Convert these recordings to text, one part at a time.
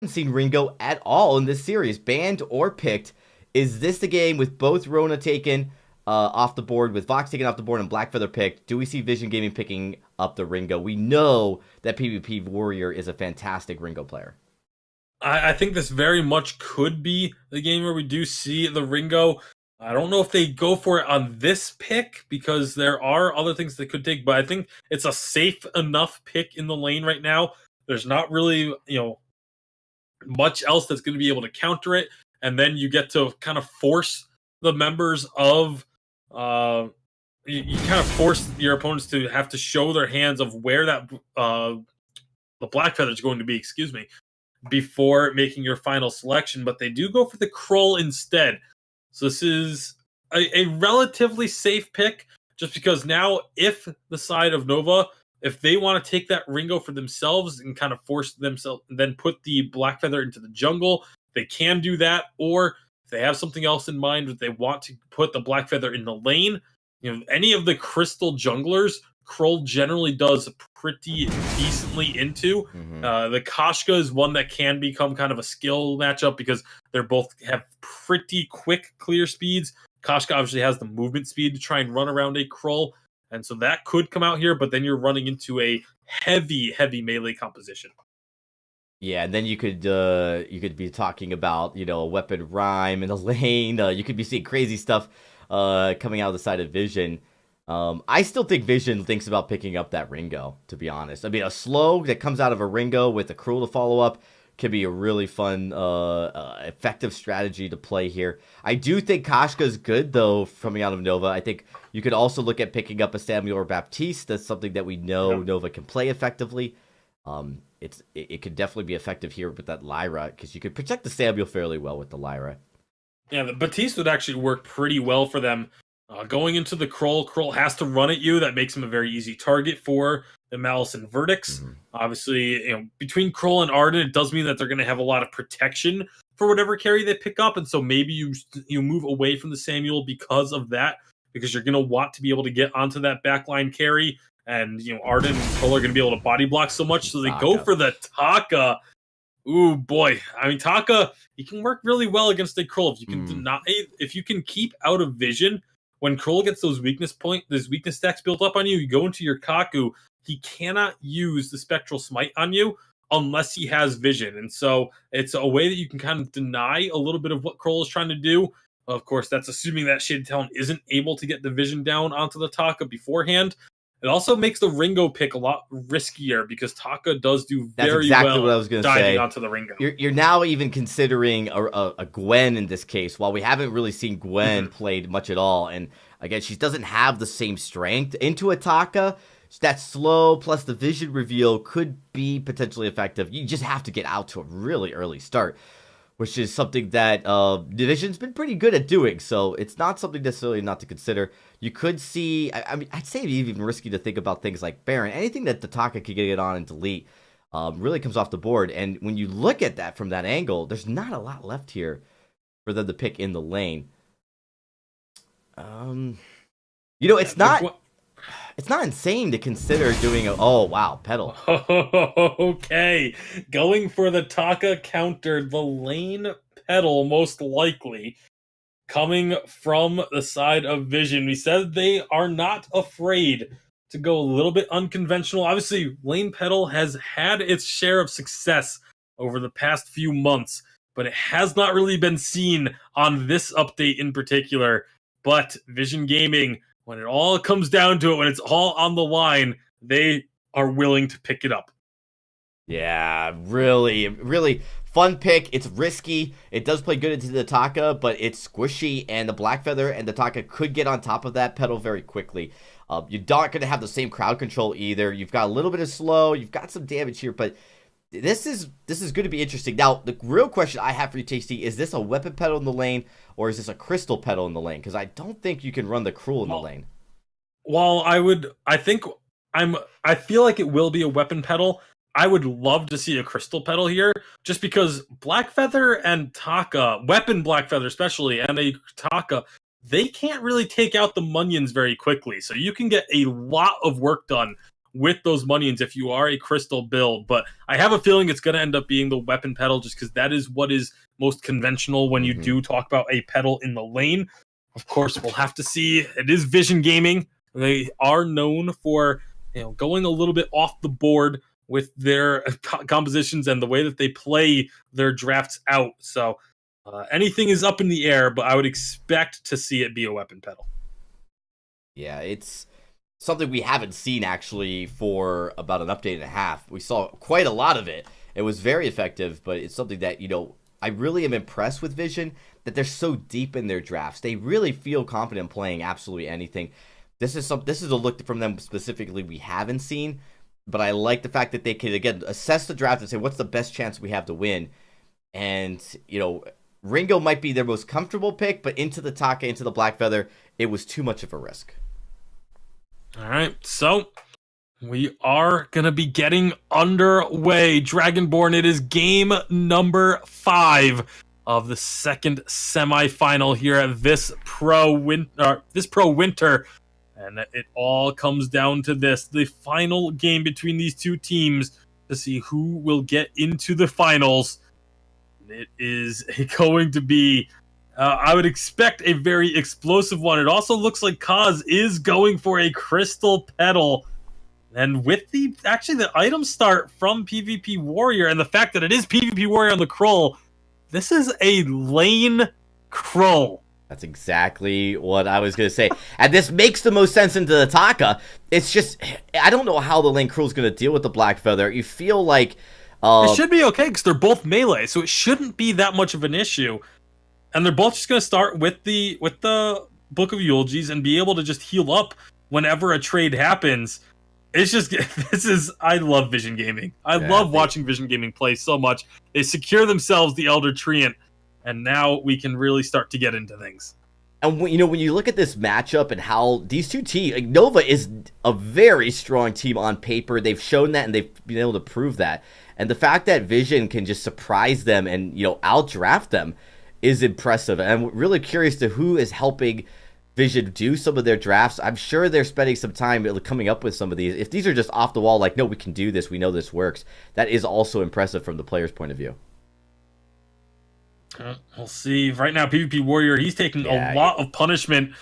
haven't seen Ringo at all in this series, banned or picked. Is this the game with both Rona taken off the board, with Vox taken off the board, and Blackfeather picked? Do we see Vision Gaming picking up the Ringo? We know that PvP Warrior is a fantastic Ringo player. I think this very much could be the game where we do see the Ringo. I don't know if they go for it on this pick because there are other things they could take, but I think it's a safe enough pick in the lane right now. There's not really, much else that's going to be able to counter it, and then you get to kind of force the members of you kind of force your opponents to have to show their hands of where that the black feather is going to be, excuse me, before making your final selection. But they do go for the Krull instead, so this is a relatively safe pick, just because now if the side of Nova, if they want to take that Ringo for themselves and kind of force themselves, then put the black feather into the jungle, they can do that. Or if they have something else in mind that they want to put the black feather in the lane, any of the crystal junglers, Krull generally does pretty decently into. The Kashka is one that can become kind of a skill matchup because they're both have pretty quick clear speeds. Kashka obviously has the movement speed to try and run around a Krull, and so that could come out here, but then you're running into a heavy melee composition. Yeah, and then you could be talking about a weapon rhyme in the lane. You could be seeing crazy stuff coming out of the side of Vision. I still think Vision thinks about picking up that Ringo, to be honest. I mean, a slow that comes out of a Ringo with a Cruel to follow up could be a really fun, effective strategy to play here. I do think Kashka's good, though, coming out of Nova. I think you could also look at picking up a Samuel or Baptiste. That's something that we know Nova can play effectively. It could definitely be effective here with that Lyra, because you could protect the Samuel fairly well with the Lyra. Yeah, the Baptiste would actually work pretty well for them. Going into the Krull has to run at you. That makes him a very easy target for the Malice and Verdicts. Obviously, between Krull and Arden, it does mean that they're going to have a lot of protection for whatever carry they pick up, and so maybe you move away from the Samuel because of that, because you're going to want to be able to get onto that backline carry, and Arden and Krull are going to be able to body block so much, so they go for the Taka. Ooh boy, I mean Taka, he can work really well against a Krull if you can deny, if you can keep out of vision. When Krull gets those weakness stacks built up on you, you go into your Kaku, he cannot use the Spectral Smite on you unless he has vision. And so it's a way that you can kind of deny a little bit of what Krull is trying to do. Of course, that's assuming that Shaded Talon isn't able to get the vision down onto the Taka beforehand. It also makes the Ringo pick a lot riskier because Taka does do very well what I was going to say. Diving onto the Ringo. You're now even considering a Gwen in this case, while we haven't really seen Gwen played much at all. And again, she doesn't have the same strength. Into a Taka, that slow plus the vision reveal could be potentially effective. You just have to get out to a really early start, which is something that Division's been pretty good at doing. So it's not something necessarily not to consider. You could see, I mean, I'd say it'd be even risky to think about things like Baron. Anything that the Taka could get on and delete really comes off the board. And when you look at that from that angle, there's not a lot left here for them to pick in the lane. It's not insane to consider doing oh wow, pedal. Okay, going for the Taka counter, the lane pedal most likely coming from the side of Vision. We said they are not afraid to go a little bit unconventional. Obviously, lane pedal has had its share of success over the past few months, but it has not really been seen on this update in particular. But Vision Gaming, when it all comes down to it, when it's all on the line, they are willing to pick it up. Yeah, really, really fun pick. It's risky. It does play good into the Taka, but it's squishy, and the Black Feather and the Taka could get on top of that pedal very quickly. You're not going to have the same crowd control either. You've got a little bit of slow. You've got some damage here, but this is going to be interesting. Now, the real question I have for you, Tasty, is this a weapon pedal in the lane, or is this a crystal pedal in the lane? Because I don't think you can run the Cruel in the lane. Well, I feel like it will be a weapon pedal. I would love to see a crystal pedal here, just because Blackfeather and Taka, weapon Blackfeather especially, and a Taka, they can't really take out the Munions very quickly. So you can get a lot of work done with those monions if you are a crystal build. But I have a feeling it's going to end up being the weapon pedal, just because that is what is most conventional when you do talk about a pedal in the lane. Of course, we'll have to see. It is Vision Gaming. They are known for going a little bit off the board with their compositions and the way that they play their drafts out. So anything is up in the air, but I would expect to see it be a weapon pedal. Yeah, it's something we haven't seen actually for about an update and a half. We saw quite a lot of it. It was very effective, but it's something that, I really am impressed with Vision, that they're so deep in their drafts. They really feel confident playing absolutely anything. This is a look from them specifically we haven't seen, but I like the fact that they can, again, assess the draft and say, what's the best chance we have to win? And, Ringo might be their most comfortable pick, but into the Taka, into the Black Feather, it was too much of a risk. All right, so we are going to be getting underway. Dragonborn, it is game number 5 of the second semifinal here at VIS Pro Winter. And it all comes down to this, the final game between these two teams to see who will get into the finals. It is going to be, I would expect, a very explosive one. It also looks like Kaz is going for a crystal pedal. And with the item start from PvP Warrior and the fact that it is PvP Warrior on the Krull, this is a lane Krull. That's exactly what I was going to say. And this makes the most sense into the Taka. It's just, I don't know how the lane Krull is going to deal with the Black Feather. You feel like... it should be okay because they're both melee, so it shouldn't be that much of an issue. And they're both just going to start with the Book of Eulogies and be able to just heal up whenever a trade happens. It's just, I love Vision Gaming. I love watching Vision Gaming play so much. They secure themselves the Elder Treant, and now we can really start to get into things. And when you look at this matchup and how these two teams, like Nova is a very strong team on paper. They've shown that and they've been able to prove that. And the fact that Vision can just surprise them and outdraft them is impressive. And I'm really curious to who is helping Vision do some of their drafts. I'm sure they're spending some time coming up with some of these. If these are just off the wall, like, no, we can do this, we know this works, that is also impressive from the player's point of view. We'll see. Right now, PvP Warrior, he's taking a lot of punishment.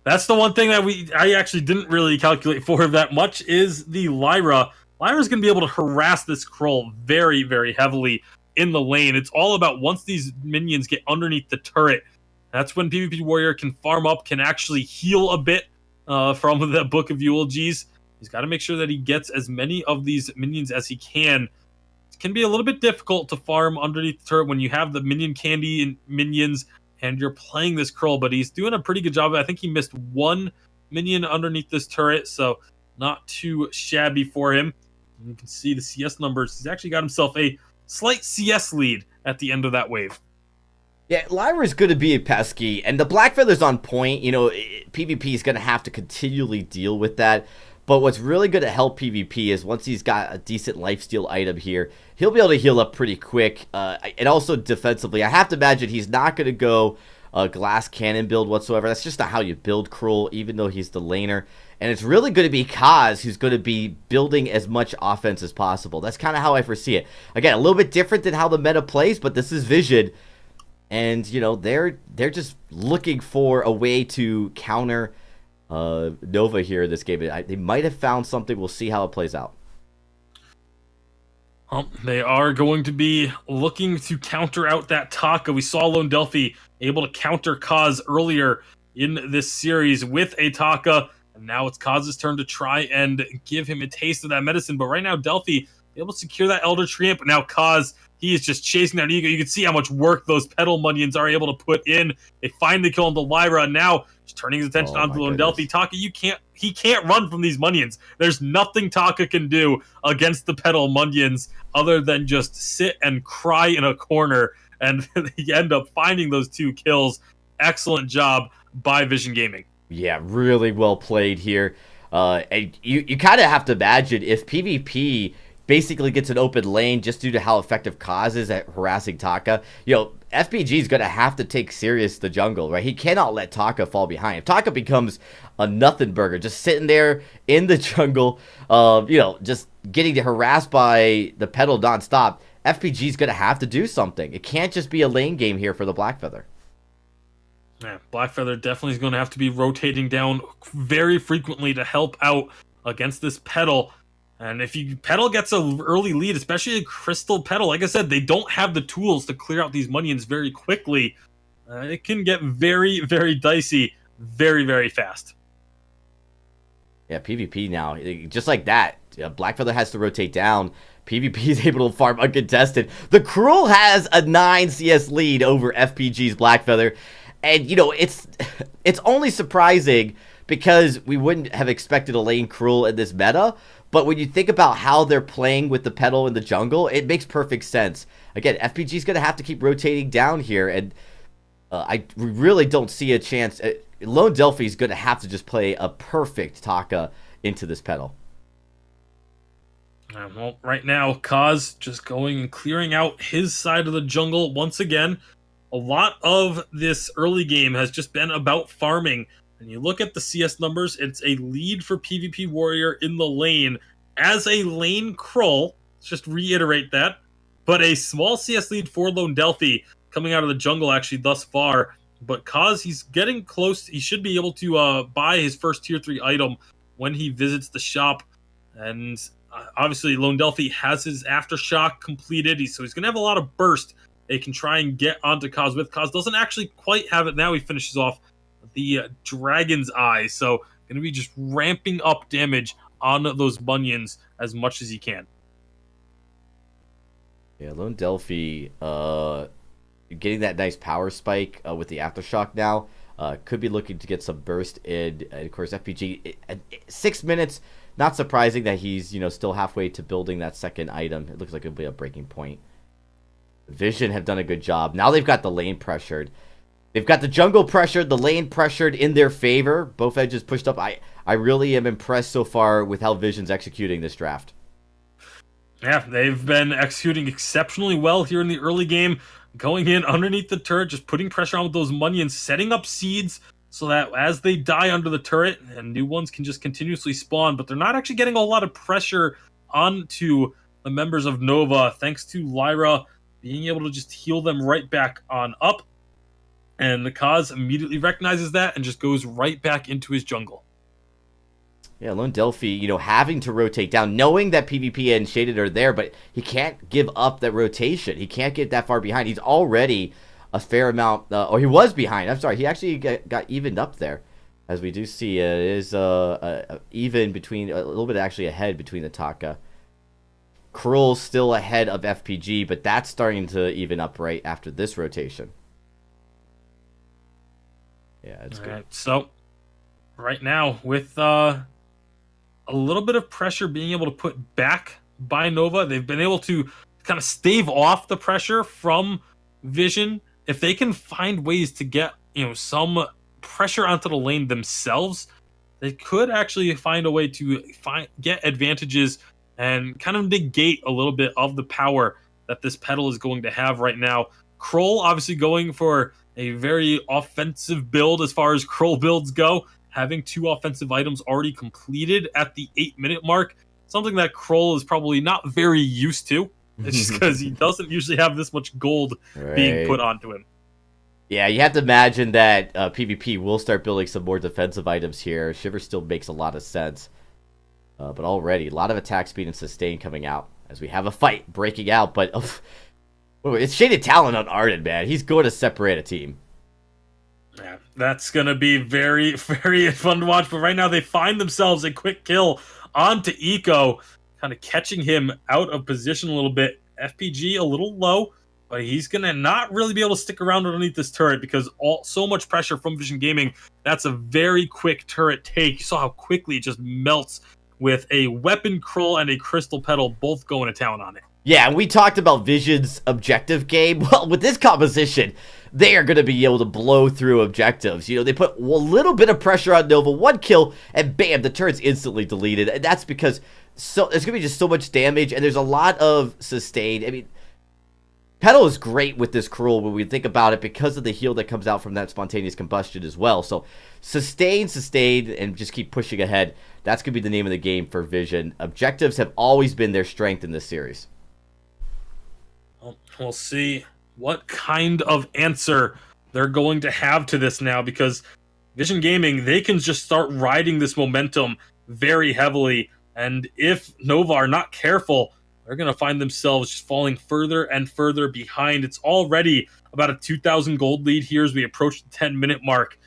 That's the one thing that I actually didn't really calculate for that much is the Lyra. Lyra's going to be able to harass this Krull very, very heavily in the lane. It's all about once these minions get underneath the turret, that's when PvP Warrior can farm up, can actually heal a bit from the Book of Eulogies. He's got to make sure that he gets as many of these minions as he can. It can be a little bit difficult to farm underneath the turret when you have the minion candy and minions and you're playing this Krull, but he's doing a pretty good job. I think he missed one minion underneath this turret, so not too shabby for him. You can see the CS numbers. He's actually got himself a slight CS lead at the end of that wave. Yeah, Lyra's going to be a pesky, and the Black Feather's on point. PvP is going to have to continually deal with that. But what's really going to help PvP is once he's got a decent lifesteal item here, he'll be able to heal up pretty quick. And also defensively, I have to imagine he's not going to go a glass cannon build whatsoever. That's just not how you build Krull, even though he's the laner. And it's really going to be Kaz who's going to be building as much offense as possible. That's kind of how I foresee it. Again, a little bit different than how the meta plays, but this is Vision. And, they're just looking for a way to counter Nova here in this game. They might have found something. We'll see how it plays out. They are going to be looking to counter out that Taka. We saw Lone Delphi able to counter Kaz earlier in this series with a Taka. And now it's Kaz's turn to try and give him a taste of that medicine. But right now, Delphi able to secure that Elder Treant. But now Kaz, he is just chasing that ego. You can see how much work those pedal minions are able to put in. They finally kill the Lyra. Now just turning his attention onto Lone Delphi. Taka, he can't run from these minions. There's nothing Taka can do against the pedal minions other than just sit and cry in a corner. And they end up finding those 2 kills. Excellent job by Vision Gaming. Yeah, really well played here. And you kind of have to imagine if PvP basically gets an open lane just due to how effective Kaz is at harassing Taka. FPG is going to have to take serious the jungle, right? He cannot let Taka fall behind. If Taka becomes a nothing burger, just sitting there in the jungle, just getting harassed by the pedal nonstop, FPG is going to have to do something. It can't just be a lane game here for the Blackfeather. Yeah, Blackfeather definitely is going to have to be rotating down very frequently to help out against this pedal. And if pedal gets an early lead, especially a crystal pedal, like I said, they don't have the tools to clear out these minions very quickly. It can get very, very dicey very, very fast. Yeah, PvP now, just like that. Blackfeather has to rotate down. PvP is able to farm uncontested. The Cruel has a 9 CS lead over FPG's Blackfeather. And, it's only surprising because we wouldn't have expected a lane Cruel in this meta. But when you think about how they're playing with the pedal in the jungle, it makes perfect sense. Again, FPG's going to have to keep rotating down here. And I really don't see a chance. Lone Delphi's going to have to just play a perfect Taka into this pedal. Well, right now, Kaz just going and clearing out his side of the jungle once again. A lot of this early game has just been about farming. And you look at the CS numbers, it's a lead for PvP Warrior in the lane as a lane Krull. Let's just reiterate that. But a small CS lead for Lone Delphi coming out of the jungle actually thus far. But Kaz, he's getting close. He should be able to buy his first tier 3 item when he visits the shop. And obviously, Lone Delphi has his Aftershock completed, so he's going to have a lot of burst they can try and get onto Kaz with. Kaz doesn't actually quite have it now. He finishes off the Dragon's Eye, so going to be just ramping up damage on those minions as much as he can. Yeah, Lone Delphi getting that nice power spike with the Aftershock now. Could be looking to get some burst in. And of course, FPG, 6 minutes. Not surprising that he's, still halfway to building that second item. It looks like it'll be a breaking point. Vision have done a good job. Now they've got the lane pressured. They've got the jungle pressured, the lane pressured in their favor. Both edges pushed up. I really am impressed so far with how Vision's executing this draft. Yeah, they've been executing exceptionally well here in the early game. Going in underneath the turret, just putting pressure on with those minions, setting up seeds so that as they die under the turret, and new ones can just continuously spawn, but they're not actually getting a lot of pressure onto the members of Nova, thanks to Lyra being able to just heal them right back on up. And the Kaz immediately recognizes that and just goes right back into his jungle. Yeah, Lone Delphi, having to rotate down, knowing that PvP and Shaded are there, but he can't give up that rotation. He can't get that far behind. He's already a fair amount, or he was behind. I'm sorry, he actually got evened up there. As we do see, it is even between, a little bit actually ahead between the Taka. Krul's still ahead of FPG, but that's starting to even up right after this rotation. Yeah, it's good. Right, so, right now, with a little bit of pressure being able to put back by Nova, they've been able to kind of stave off the pressure from Vision. If they can find ways to get, some pressure onto the lane themselves, they could actually find a way to get advantages and kind of negate a little bit of the power that this pedal is going to have right now. Krull obviously going for a very offensive build as far as Krull builds go, having 2 offensive items already completed at the 8-minute mark, something that Krull is probably not very used to. It's just because he doesn't usually have this much gold being put onto him. Yeah, you have to imagine that PvP will start building some more defensive items here. Shiver still makes a lot of sense. But already, a lot of attack speed and sustain coming out as we have a fight breaking out. But it's Shaded Talon on Arden, man. He's going to separate a team. Yeah, that's going to be very, very fun to watch. But right now, they find themselves a quick kill onto Eco, kind of catching him out of position a little bit. FPG a little low, but he's going to not really be able to stick around underneath this turret because so much pressure from Vision Gaming. That's a very quick turret take. You saw how quickly it just melts with a weapon Krull and a crystal pedal both going to town on it. Yeah, we talked about Vision's objective game. Well, with this composition, they are going to be able to blow through objectives. They put a little bit of pressure on Nova, 1 kill, and bam, the turret's instantly deleted. And that's because so there's gonna be just so much damage, and there's a lot of sustained. I mean, Petal is great with this Cruel when we think about it because of the heal that comes out from that spontaneous combustion as well. So sustain, and just keep pushing ahead. That's going to be the name of the game for Vision. Objectives have always been their strength in this series. We'll see what kind of answer they're going to have to this now, because Vision Gaming, they can just start riding this momentum very heavily. And if Nova are not careful, they're going to find themselves just falling further and further behind. It's already about a 2,000 gold lead here as we approach the 10-minute mark.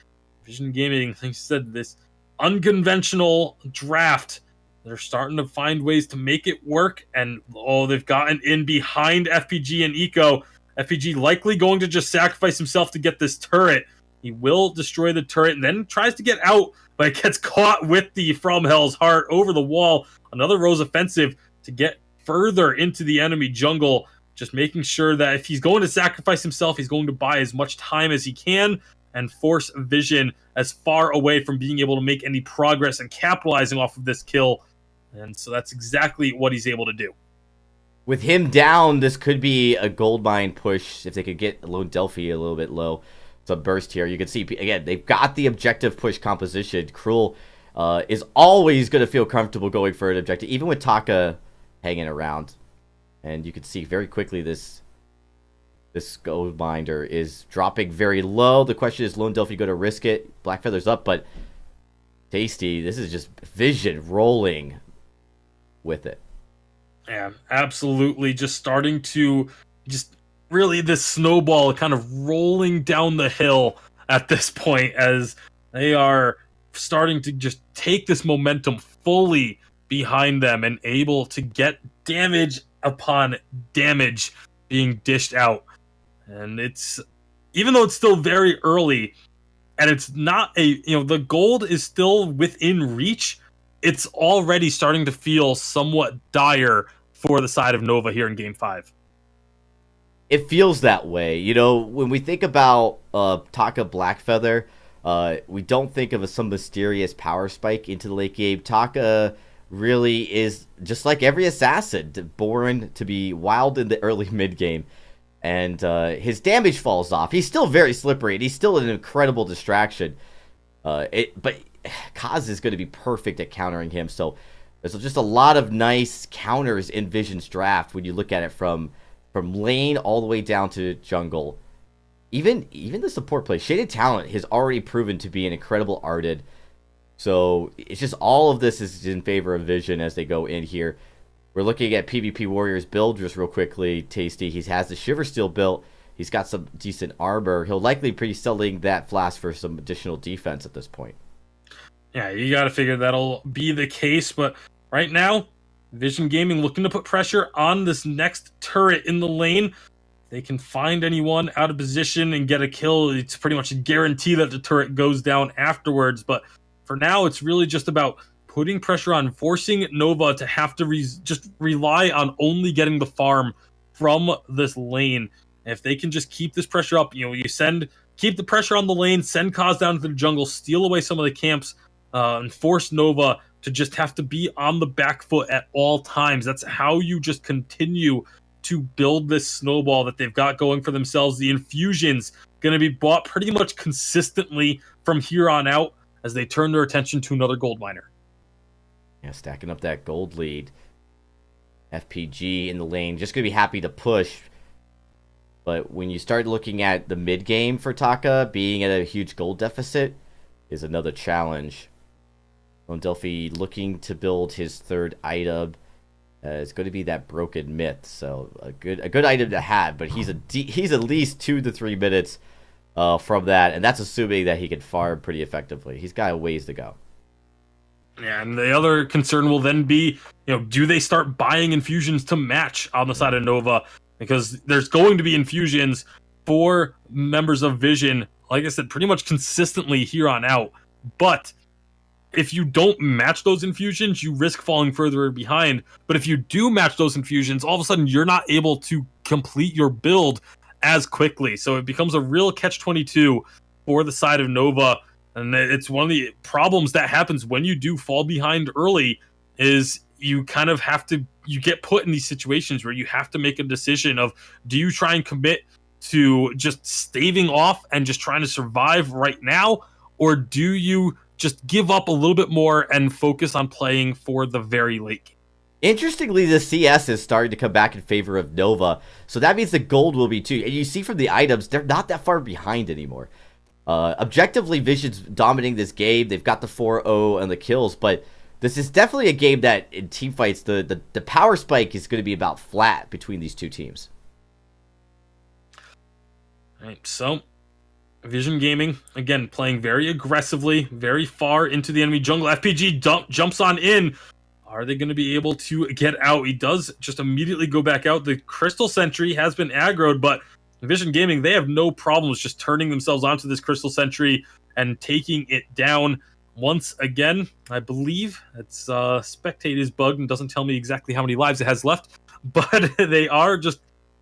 Vision Gaming, like I said, this unconventional draft, they're starting to find ways to make it work. And they've gotten in behind FPG and Eco. FPG likely going to just sacrifice himself to get this turret. He will destroy the turret and then tries to get out, but gets caught with the From Hell's Heart over the wall. Another Rose offensive to get further into the enemy jungle, just making sure that if he's going to sacrifice himself, he's going to buy as much time as he can and force Vision as far away from being able to make any progress and capitalizing off of this kill. And so that's exactly what he's able to do. With him down, this could be a gold mine push if they could get Lone Delphi a little bit low. It's a burst here. You can see, again, they've got the objective push composition. Cruel is always going to feel comfortable going for an objective, even with Taka hanging around. And you can see very quickly this gold miner is dropping very low. The question is, Lone Delphi going to risk it? Blackfeather's up, but Tasty, this is just Vision rolling with it. Yeah, absolutely. Just starting to really this snowball kind of rolling down the hill at this point, as they are starting to just take this momentum fully behind them and able to get damage upon damage being dished out. And it's, even though it's still very early and it's not the gold is still within reach, it's already starting to feel somewhat dire for the side of Nova here in Game 5. It feels that way. When we think about Taka Blackfeather, we don't think of some mysterious power spike into the late game. Taka really is just like every assassin, born to be wild in the early mid game, and his damage falls off. He's still very slippery, and he's still an incredible distraction. But Kaz is going to be perfect at countering him. So there's just a lot of nice counters in Vision's draft when you look at it from lane all the way down to jungle. Even the support play, Shaded Talent has already proven to be an incredible Ardid. So it's just all of this is in favor of Vision as they go in here. We're looking at PvP Warriors build just real quickly. Tasty, he has the Shiver Steel built. He's got some decent armor. He'll likely be selling that flask for some additional defense at this point. Yeah, you got to figure that'll be the case. But right now, Vision Gaming looking to put pressure on this next turret in the lane. If they can find anyone out of position and get a kill, it's pretty much a guarantee that the turret goes down afterwards. But for now, it's really just about putting pressure on, forcing Nova to have to just rely on only getting the farm from this lane. And if they can just keep this pressure up, keep the pressure on the lane, send Kaz down to the jungle, steal away some of the camps, and force Nova to just have to be on the back foot at all times. That's how you just continue to build this snowball that they've got going for themselves. The infusions going to be bought pretty much consistently from here on out as they turn their attention to another gold miner. Yeah, stacking up that gold lead. FPG in the lane, just going to be happy to push. But when you start looking at the mid game for Taka, being at a huge gold deficit is another challenge. Lone Delphi looking to build his third item. It's going to be that Broken Myth, so a good item to have. But he's at least 2 to 3 minutes from that, and that's assuming that he can farm pretty effectively. He's got a ways to go. Yeah, and the other concern will then be, do they start buying infusions to match on the side of Nova? Because there's going to be infusions for members of Vision, like I said, pretty much consistently here on out. But if you don't match those infusions, you risk falling further behind. But if you do match those infusions, all of a sudden you're not able to complete your build as quickly. So it becomes a real catch-22 for the side of Nova. And it's one of the problems that happens when you do fall behind early is you kind of have to, you get put in these situations where you have to make a decision of, do you try and commit to just staving off and just trying to survive right now, or do you just give up a little bit more and focus on playing for the very late game? Interestingly, the CS is starting to come back in favor of Nova, so that means the gold will be too. And you see from the items, they're not that far behind anymore. Objectively, Vision's dominating this game. They've got the 4-0 and the kills, but this is definitely a game that in teamfights, the power spike is going to be about flat between these two teams. All right, so Vision Gaming, again, playing very aggressively, very far into the enemy jungle. FPG jumps on in. Are they going to be able to get out? He does just immediately go back out. The Crystal Sentry has been aggroed, but Vision Gaming, they have no problems just turning themselves onto this Crystal Sentry and taking it down. Once again, I believe it's Spectate is bugged and doesn't tell me exactly how many lives it has left, but they are just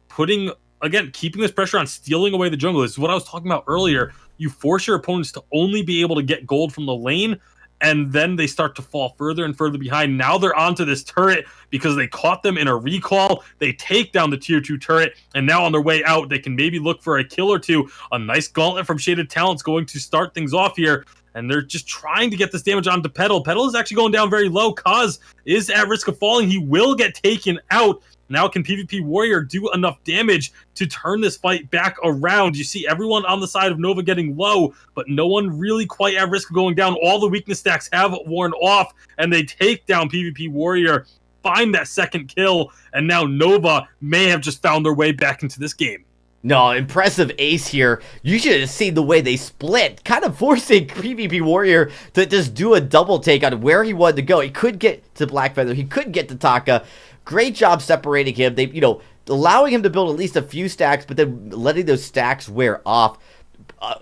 putting, again, keeping this pressure on stealing away the jungle. This is what I was talking about earlier. You force your opponents to only be able to get gold from the lane, and then they start to fall further and further behind. Now they're onto this turret because they caught them in a recall. They take down the tier 2 turret, and now on their way out, they can maybe look for a kill or two. A nice gauntlet from Shaded Talent's going to start things off here, and they're just trying to get this damage onto Petal. Petal is actually going down very low. Kaz is at risk of falling. He will get taken out. Now can PvP Warrior do enough damage to turn this fight back around? You see everyone on the side of Nova getting low, but no one really quite at risk of going down. All the weakness stacks have worn off, and they take down PvP Warrior, find that second kill, and now Nova may have just found their way back into this game. No, impressive ace here. You should have seen the way they split, kind of forcing PvP Warrior to just do a double take on where he wanted to go. He could get to Blackfeather, he could get to Taka. Great job separating him. They, allowing him to build at least a few stacks, but then letting those stacks wear off.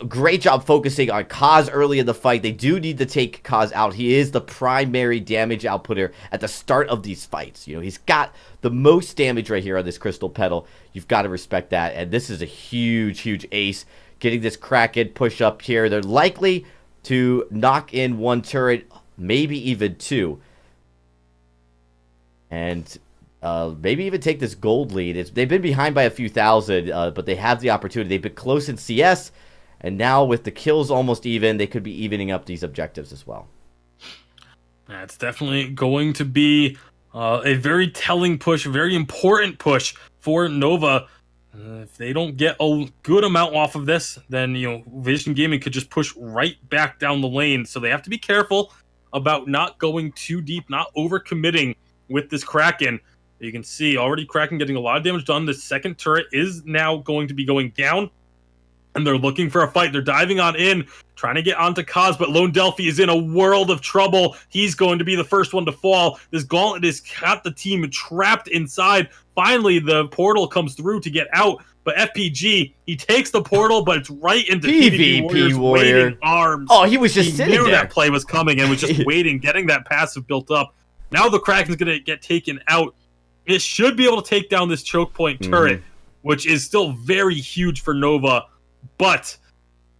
Great job focusing on Kaz early in the fight. They do need to take Kaz out. He is the primary damage outputter at the start of these fights. He's got the most damage right here on this Crystal Petal. You've got to respect that. And this is a huge, huge ace. Getting this Kraken push up here. They're likely to knock in one turret, maybe even two. And maybe even take this gold lead. They've been behind by a few thousand, but they have the opportunity. They've been close in CS, and now with the kills almost even, they could be evening up these objectives as well. That's definitely going to be a very telling push, a very important push for Nova. If they don't get a good amount off of this, then Vision Gaming could just push right back down the lane. So they have to be careful about not going too deep, not overcommitting with this Kraken. You can see already Kraken getting a lot of damage done. The second turret is now going to be going down, and they're looking for a fight. They're diving on in, trying to get onto Kaz, but Lone Delphi is in a world of trouble. He's going to be the first one to fall. This gauntlet has got the team trapped inside. Finally, the portal comes through to get out, but FPG, he takes the portal, but it's right into PvP Warrior waiting arms. Oh, he was just sitting there. He knew that play was coming and was just waiting, getting that passive built up. Now the Kraken's going to get taken out. It should be able to take down this choke point turret, which is still very huge for Nova, but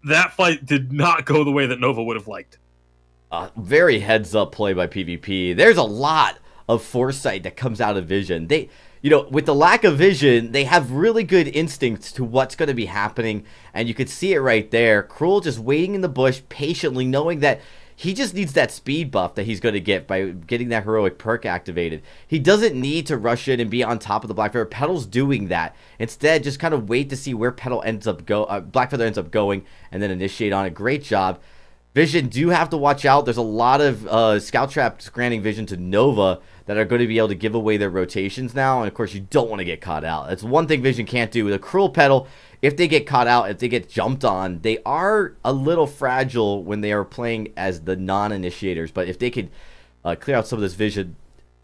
that fight did not go the way that Nova would have liked. Very heads-up play by PvP. There's a lot of foresight that comes out of Vision. They, with the lack of vision, they have really good instincts to what's going to be happening, and you could see it right there. Cruel just waiting in the bush patiently, knowing that he just needs that speed buff that he's going to get by getting that heroic perk activated. He doesn't need to rush in and be on top of the Blackfeather. Petal's doing that. Instead, just kind of wait to see where Blackfeather ends up going, and then initiate on it. Great job. Vision do have to watch out. There's a lot of scout traps granting vision to Nova that are going to be able to give away their rotations now. And of course, you don't want to get caught out. That's one thing Vision can't do. With a Cruel Petal, if they get caught out, if they get jumped on, they are a little fragile when they are playing as the non-initiators. But if they could clear out some of this vision,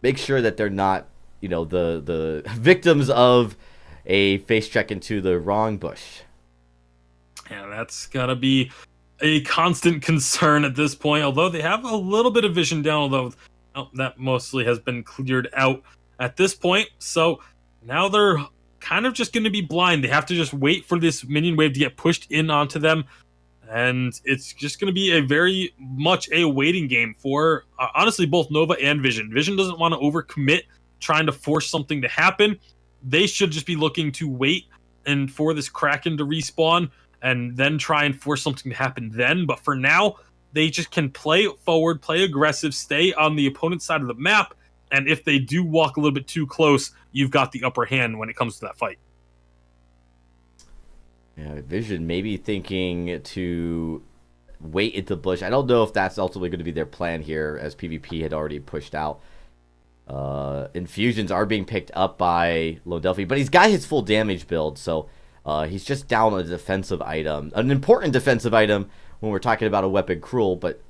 make sure that they're not, the victims of a face check into the wrong bush. Yeah, that's gotta be a constant concern at this point. Although they have a little bit of vision down, although that mostly has been cleared out at this point. So now they're kind of just going to be blind. They have to just wait for this minion wave to get pushed in onto them. And it's just going to be a very much a waiting game for, honestly, both Nova and Vision. Vision doesn't want to overcommit, trying to force something to happen. They should just be looking to wait and for this Kraken to respawn and then try and force something to happen then. But for now, they just can play forward, play aggressive, stay on the opponent's side of the map. And if they do walk a little bit too close, you've got the upper hand when it comes to that fight. Yeah, Vision maybe thinking to wait into the bush. I don't know if that's ultimately going to be their plan here, as PvP had already pushed out. Infusions are being picked up by Lodelphi, but he's got his full damage build, so he's just down a defensive item. An important defensive item when we're talking about a weapon cruel, but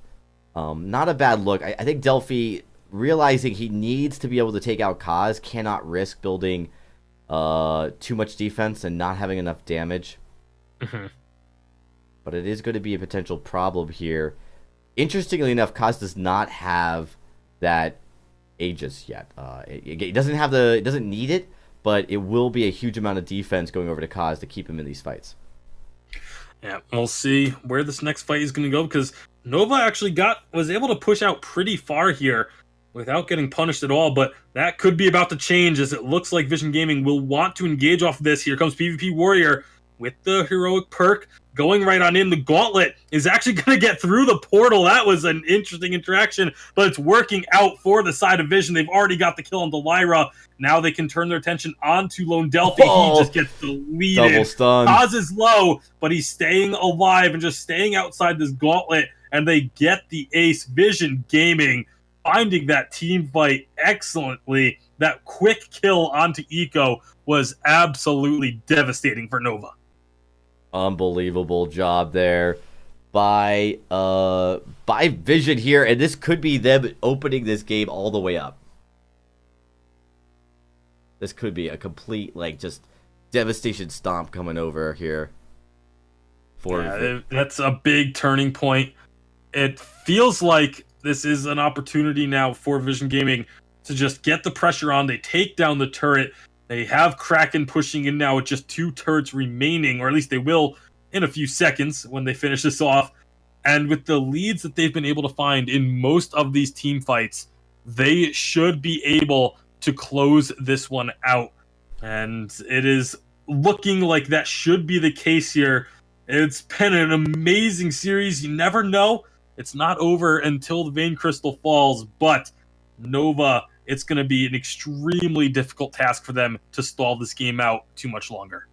not a bad look. I think Delphi, realizing he needs to be able to take out Kaz, cannot risk building too much defense and not having enough damage. Mm-hmm. But it is going to be a potential problem here. Interestingly enough, Kaz does not have that Aegis yet. It doesn't have it doesn't need it, but it will be a huge amount of defense going over to Kaz to keep him in these fights. Yeah, we'll see where this next fight is going to go, because Nova actually was able to push out pretty far here without getting punished at all, but that could be about to change, as it looks like Vision Gaming will want to engage off this. Here comes PvP Warrior with the heroic perk, going right on in. The gauntlet is actually going to get through the portal. That was an interesting interaction, but it's working out for the side of Vision. They've already got the kill on Lyra. Now they can turn their attention onto Lone Delphi. Oh, he just gets deleted. double stun. Kaz is low, but he's staying alive and just staying outside this gauntlet, and they get the ace. Vision Gaming finding that team fight excellently. That quick kill onto Eco was absolutely devastating for Nova. Unbelievable job there by Vision here, and this could be them opening this game all the way up. This could be a complete, just devastation stomp coming over here. That's a big turning point. It feels like this is an opportunity now for Vision Gaming to just get the pressure on. They take down the turret. They have Kraken pushing in now with just 2 turrets remaining, or at least they will in a few seconds when they finish this off. And with the leads that they've been able to find in most of these team fights, they should be able to close this one out. And it is looking like that should be the case here. It's been an amazing series. You never know. It's not over until the Vein Crystal falls, but Nova, it's going to be an extremely difficult task for them to stall this game out too much longer.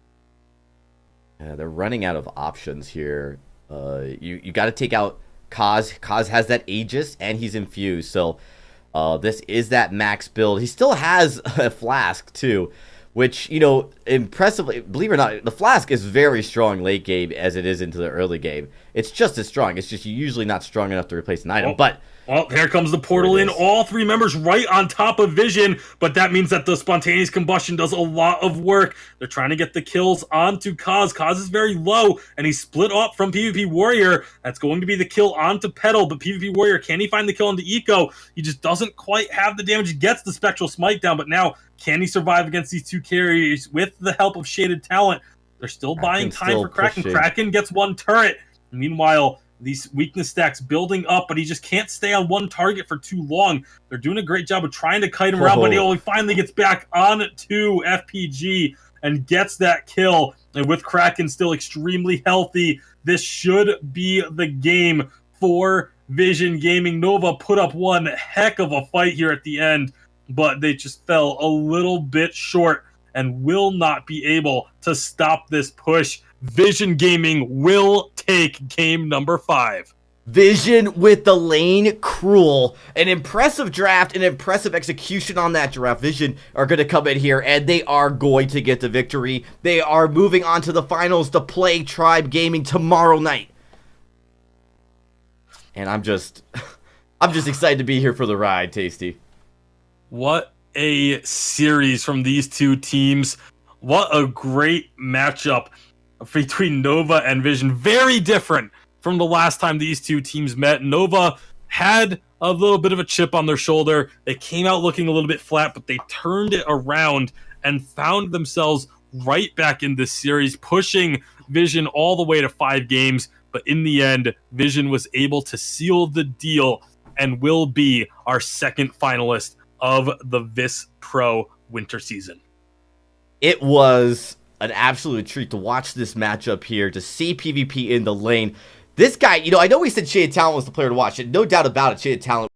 They're running out of options here. You got to take out Kaz. Kaz has that Aegis, and he's infused, so this is that max build. He still has a flask, too, which, impressively, believe it or not, the flask is very strong late game as it is into the early game. It's just as strong. It's just usually not strong enough to replace an item, but... Well, here comes the portal in. All 3 members right on top of Vision, but that means that the spontaneous combustion does a lot of work. They're trying to get the kills onto Kaz. Kaz is very low, and he's split up from PvP Warrior. That's going to be the kill onto Petal, but PvP Warrior, can he find the kill onto Eco? He just doesn't quite have the damage. He gets the Spectral Smite down, but now, can he survive against these 2 carriers with the help of Shaded Talent? They're still buying time for Kraken. Kraken gets 1 turret. Meanwhile, these weakness stacks building up, but he just can't stay on one target for too long. They're doing a great job of trying to kite him around, but he only finally gets back on to FPG and gets that kill. And with Kraken still extremely healthy, this should be the game for Vision Gaming. Nova put up one heck of a fight here at the end, but they just fell a little bit short and will not be able to stop this push. Vision Gaming will take game number 5. Vision with the lane cruel. An impressive draft, an impressive execution on that draft. Vision are going to come in here, and they are going to get the victory. They are moving on to the finals to play Tribe Gaming tomorrow night. And I'm just excited to be here for the ride, Tasty. What a series from these 2 teams. What a great matchup between Nova and Vision. Very different from the last time these 2 teams met. Nova had a little bit of a chip on their shoulder. They came out looking a little bit flat, but they turned it around and found themselves right back in this series, pushing Vision all the way to 5 games. But in the end, Vision was able to seal the deal and will be our second finalist of the VIS Pro winter season. It was an absolute treat to watch this matchup here, to see PvP in the lane. This guy, I know we said Shea Talent was the player to watch, and no doubt about it, Shea Talent